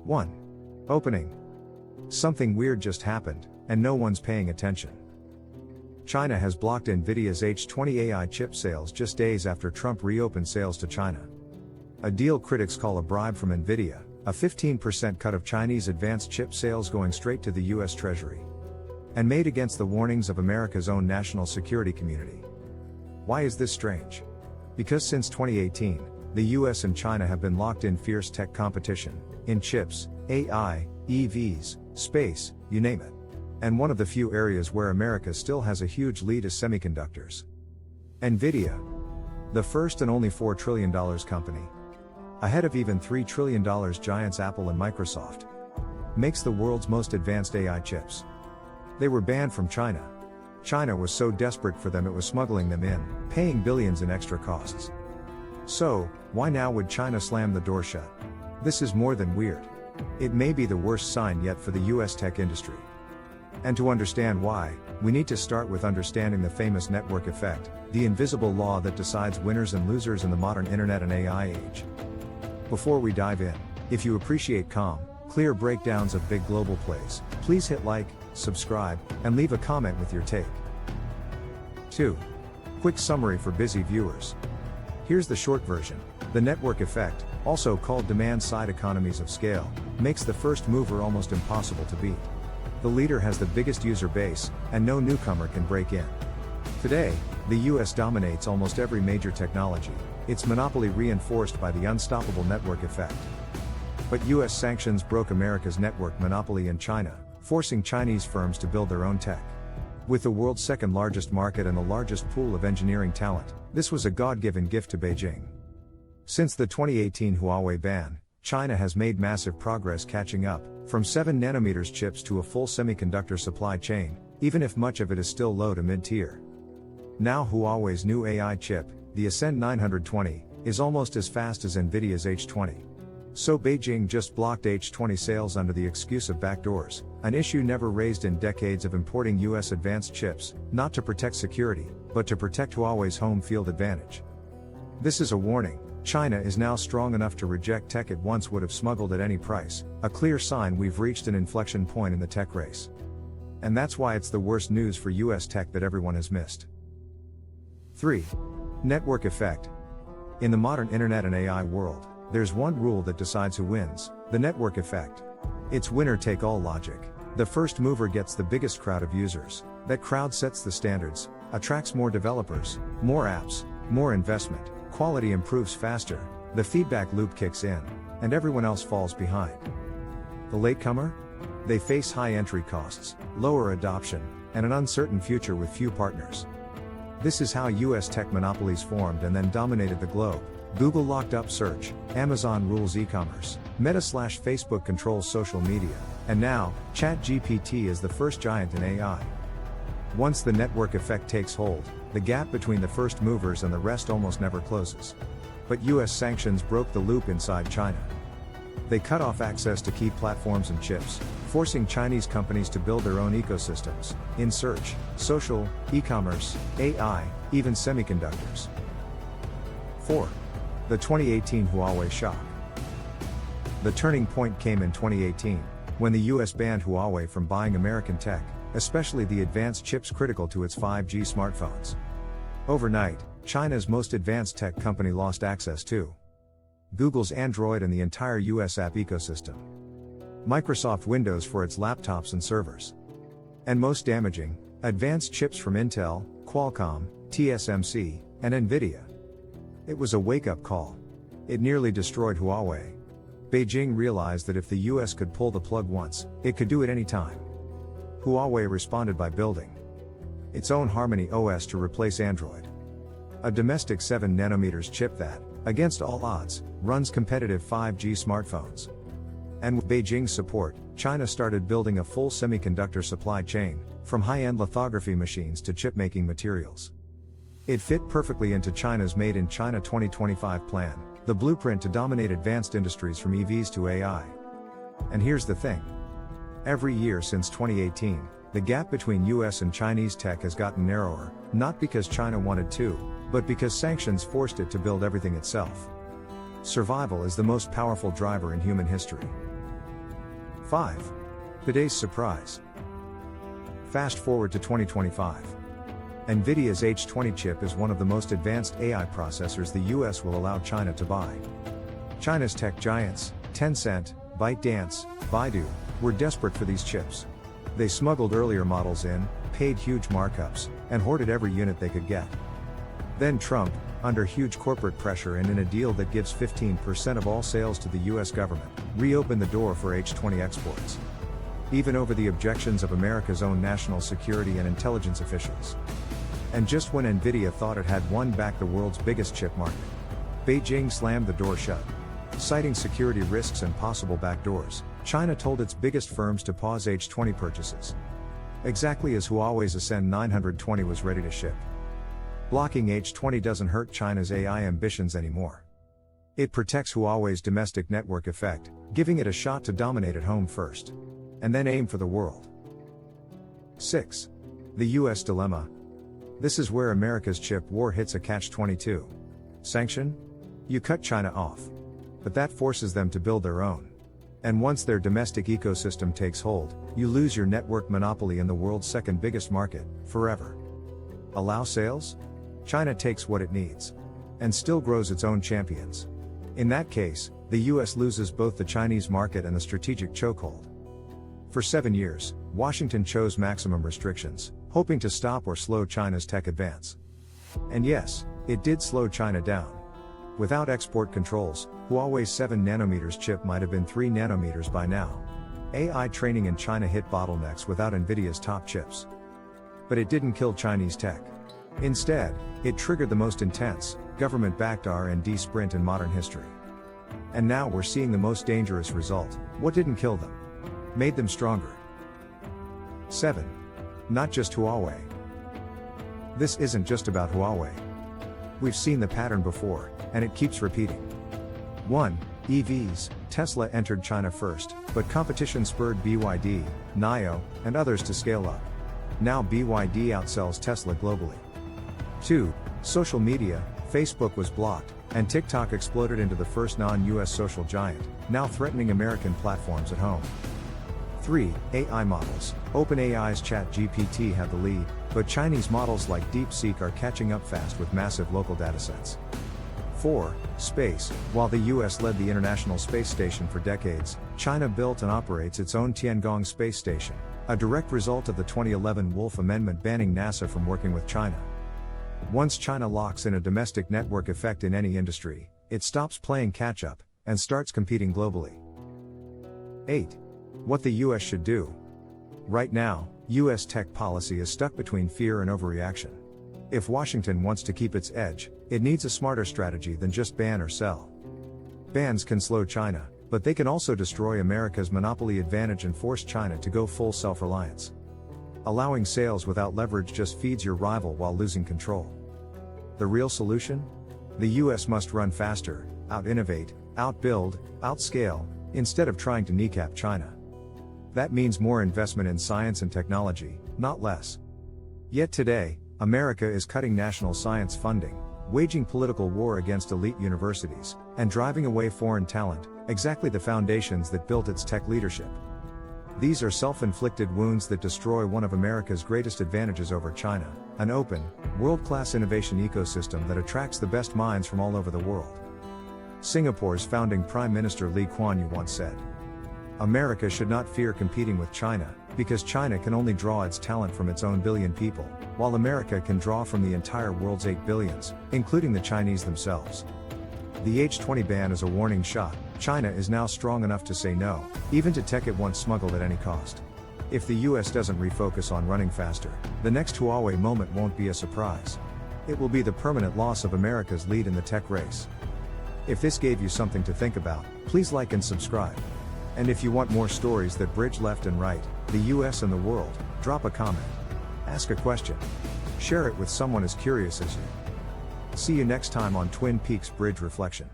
1. Opening. Something weird just happened, and no one's paying attention. China has blocked Nvidia's H20 AI chip sales just days after Trump reopened sales to China. A deal critics call a bribe from Nvidia, a 15% cut of Chinese advanced chip sales going straight to the US Treasury. And made against the warnings of America's own national security community. Why is this strange? Because since 2018, the US and China have been locked in fierce tech competition, in chips, AI, EVs, space, you name it. And one of the few areas where America still has a huge lead is semiconductors. Nvidia, the first and only $4 trillion company, ahead of even $3 trillion giants Apple and Microsoft, makes the world's most advanced AI chips. They were banned from China. China was so desperate for them it was smuggling them in, paying billions in extra costs. So, why now would China slam the door shut? This is more than weird. It may be the worst sign yet for the US tech industry. And to understand why, we need to start with understanding the famous network effect, the invisible law that decides winners and losers in the modern internet and AI age. Before we dive in, if you appreciate calm, clear breakdowns of big global plays, please hit like, subscribe, and leave a comment with your take. 2. Quick summary for busy viewers. Here's the short version. The network effect, also called demand-side economies of scale, makes the first mover almost impossible to beat. The leader has the biggest user base, and no newcomer can break in. Today, the US dominates almost every major technology, its monopoly reinforced by the unstoppable network effect. But US sanctions broke America's network monopoly in China, forcing Chinese firms to build their own tech. With the world's second largest market and the largest pool of engineering talent, this was a God-given gift to Beijing. Since the 2018 Huawei ban, China has made massive progress catching up, from 7nm chips to a full semiconductor supply chain, even if much of it is still low to mid-tier. Now Huawei's new AI chip, the Ascend 920, is almost as fast as Nvidia's H20. So Beijing just blocked H20 sales under the excuse of backdoors, an issue never raised in decades of importing US advanced chips, not to protect security, but to protect Huawei's home field advantage. This is a warning. China is now strong enough to reject tech it once would have smuggled at any price, a clear sign we've reached an inflection point in the tech race. And that's why it's the worst news for US tech that everyone has missed. 3. Network effect. In the modern internet and AI world, there's one rule that decides who wins: the network effect. It's winner-take-all logic. The first mover gets the biggest crowd of users. That crowd sets the standards, attracts more developers, more apps, more investment. Quality improves faster, the feedback loop kicks in, and everyone else falls behind. The latecomer? They face high entry costs, lower adoption, and an uncertain future with few partners. This is how US tech monopolies formed and then dominated the globe. Google locked up search, Amazon rules e-commerce, Meta/Facebook controls social media, and now, ChatGPT is the first giant in AI. Once the network effect takes hold, the gap between the first movers and the rest almost never closes. But US sanctions broke the loop inside China. They cut off access to key platforms and chips, forcing Chinese companies to build their own ecosystems, in search, social, e-commerce, AI, even semiconductors. 4. The 2018 Huawei Shock. The turning point came in 2018, when the US banned Huawei from buying American tech, especially the advanced chips critical to its 5G smartphones. Overnight, China's most advanced tech company lost access to Google's Android and the entire US app ecosystem, Microsoft Windows for its laptops and servers, and most damaging, advanced chips from Intel, Qualcomm, TSMC, and Nvidia. It was a wake-up call. It nearly destroyed Huawei. Beijing realized that if the US could pull the plug once, it could do it any time. Huawei responded by building its own Harmony OS to replace Android. A domestic 7nm chip that, against all odds, runs competitive 5G smartphones. And with Beijing's support, China started building a full semiconductor supply chain, from high-end lithography machines to chip-making materials. It fit perfectly into China's Made in China 2025 plan, the blueprint to dominate advanced industries from EVs to AI. And here's the thing. Every year since 2018, the gap between US and Chinese tech has gotten narrower, not because China wanted to, but because sanctions forced it to build everything itself. Survival is the most powerful driver in human history. 5. Today's surprise. Fast forward to 2025. Nvidia's H20 chip is one of the most advanced AI processors the US will allow China to buy. China's tech giants, Tencent, ByteDance, Baidu, were desperate for these chips. They smuggled earlier models in, paid huge markups, and hoarded every unit they could get. Then Trump, under huge corporate pressure and in a deal that gives 15% of all sales to the US government, reopened the door for H20 exports. Even over the objections of America's own national security and intelligence officials. And just when Nvidia thought it had won back the world's biggest chip market, Beijing slammed the door shut. Citing security risks and possible backdoors, China told its biggest firms to pause H20 purchases. Exactly as Huawei's Ascend 920 was ready to ship. Blocking H20 doesn't hurt China's AI ambitions anymore. It protects Huawei's domestic network effect, giving it a shot to dominate at home first. And then aim for the world. 6. The US dilemma. This is where America's chip war hits a catch-22. Sanction? You cut China off. But that forces them to build their own. And once their domestic ecosystem takes hold, you lose your network monopoly in the world's second biggest market, forever. Allow sales? China takes what it needs. And still grows its own champions. In that case, the US loses both the Chinese market and the strategic chokehold. For 7 years, Washington chose maximum restrictions, hoping to stop or slow China's tech advance. And yes, it did slow China down. Without export controls, Huawei's 7 nanometers chip might have been 3 nanometers by now. AI training in China hit bottlenecks without Nvidia's top chips. But it didn't kill Chinese tech. Instead, it triggered the most intense, government-backed R&D sprint in modern history. And now we're seeing the most dangerous result. What didn't kill them? Made them stronger. 7. Not just Huawei. This isn't just about Huawei. We've seen the pattern before, and it keeps repeating. 1. EVs. Tesla entered China first, but competition spurred BYD, NIO, and others to scale up. Now BYD outsells Tesla globally. 2. Social media. Facebook was blocked, and TikTok exploded into the first non-US social giant, now threatening American platforms at home. 3. AI models. OpenAI's ChatGPT had the lead, but Chinese models like DeepSeek are catching up fast with massive local datasets. 4. Space. While the US led the International Space Station for decades, China built and operates its own Tiangong space station, a direct result of the 2011 Wolf Amendment banning NASA from working with China. Once China locks in a domestic network effect in any industry, it stops playing catch-up, and starts competing globally. 8. What the US should do. Right now, US tech policy is stuck between fear and overreaction. If Washington wants to keep its edge, it needs a smarter strategy than just ban or sell. Bans can slow China, but they can also destroy America's monopoly advantage and force China to go full self-reliance. Allowing sales without leverage just feeds your rival while losing control. The real solution? The US must run faster, out-innovate, out-build, out-scale, instead of trying to kneecap China. That means more investment in science and technology, not less. Yet today, America is cutting national science funding, waging political war against elite universities, and driving away foreign talent, exactly the foundations that built its tech leadership. These are self-inflicted wounds that destroy one of America's greatest advantages over China, an open, world-class innovation ecosystem that attracts the best minds from all over the world. Singapore's founding Prime Minister Lee Kuan Yew once said, "America should not fear competing with China, because China can only draw its talent from its own billion people, while America can draw from the entire world's 8 billions, including the Chinese themselves." The H20 ban is a warning shot. China is now strong enough to say no, even to tech it once smuggled at any cost. If the US doesn't refocus on running faster, the next Huawei moment won't be a surprise. It will be the permanent loss of America's lead in the tech race. If this gave you something to think about, please like and subscribe. And if you want more stories that bridge left and right, the US and the world, drop a comment. Ask a question. Share it with someone as curious as you. See you next time on Twin Peaks Bridge Reflection.